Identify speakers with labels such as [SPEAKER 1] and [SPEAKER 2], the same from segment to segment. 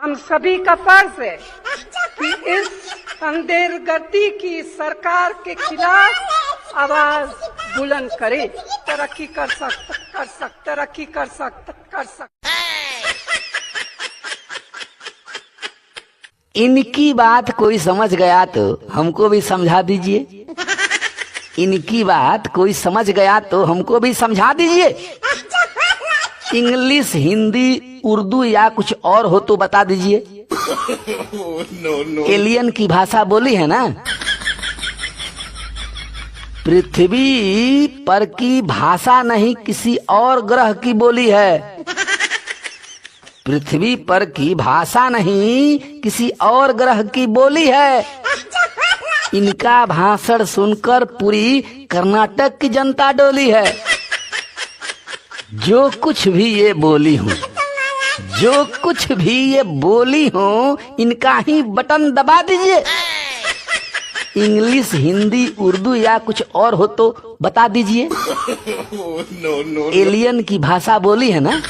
[SPEAKER 1] हम सभी का फर्ज है कि इस अंधेरगर्दी की सरकार के खिलाफ आवाज बुलंद करे। तरक्की कर सकते।
[SPEAKER 2] इनकी बात कोई समझ गया तो हमको भी समझा दीजिए। इनकी बात कोई समझ गया तो हमको भी समझा दीजिए। इंग्लिश, हिंदी, उर्दू या कुछ और हो तो बता दीजिए। एलियन की भाषा बोली है ना। पृथ्वी पर की भाषा नहीं, किसी और ग्रह की बोली है। पृथ्वी पर की भाषा नहीं, किसी और ग्रह की बोली है। इनका भाषण सुनकर पूरी कर्नाटक की जनता डोली है। जो कुछ भी ये बोली हूँ, जो कुछ भी ये बोली हूँ, इनका ही बटन दबा दीजिए। इंग्लिश, हिंदी, उर्दू या कुछ और हो तो बता दीजिए। एलियन की भाषा बोली है ना।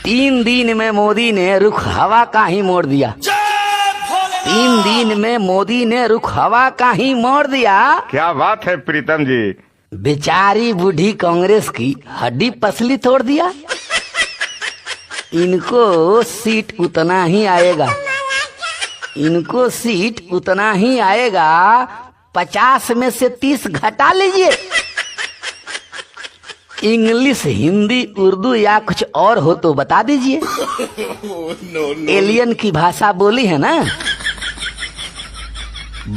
[SPEAKER 2] 3 दिन में मोदी ने रुख हवा का ही मोड़ दिया। 3 दिन में मोदी ने रुख हवा का ही मोड़ दिया।
[SPEAKER 3] क्या बात है प्रीतम जी।
[SPEAKER 2] बेचारी बूढ़ी कांग्रेस की हड्डी पसली तोड़ दिया। इनको सीट उतना ही आएगा, इनको सीट उतना ही आएगा। 50 में से 30 घटा लीजिए। इंग्लिश, हिंदी, उर्दू या कुछ और हो तो बता दीजिए। एलियन की भाषा बोली है ना।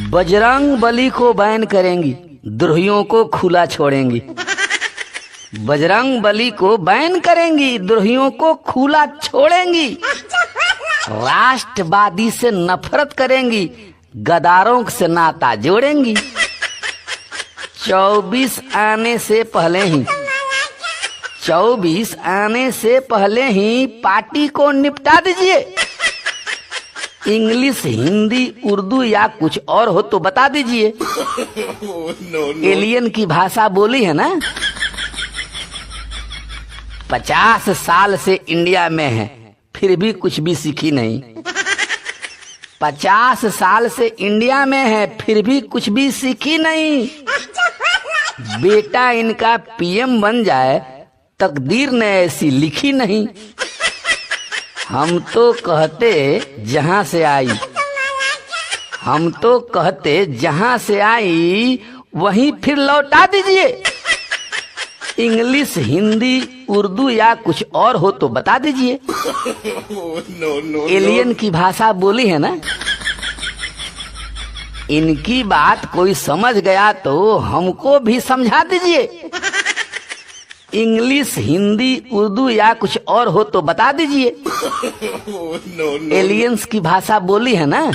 [SPEAKER 2] बजरंग बली को बैन करेंगी, द्रोहियों को खुला छोड़ेंगी। बजरंग बली को बैन करेंगी, द्रोहियों को खुला छोड़ेंगी। राष्ट्रवादी से नफरत करेंगी, गद्दारों से नाता जोड़ेंगी। 24 आने से पहले ही पार्टी को निपटा दीजिए। इंग्लिश, हिंदी, उर्दू या कुछ और हो तो बता दीजिए। एलियन की भाषा बोली है ना। 50 साल से इंडिया में है, फिर भी कुछ भी सीखी नहीं। 50 साल से इंडिया में है, फिर भी कुछ भी सीखी नहीं। बेटा इनका पीएम बन जाए, तकदीर ने ऐसी लिखी नहीं। हम तो कहते जहां से आई, हम तो कहते जहां से आई वहीं फिर लौटा दीजिए। इंग्लिश, हिंदी, उर्दू या कुछ और हो तो बता दीजिए। एलियन की भाषा बोली है ना। इनकी बात कोई समझ गया तो हमको भी समझा दीजिए। इंग्लिश, हिंदी, उर्दू या कुछ और हो तो बता दीजिए। एलियंस की भाषा बोली है ना।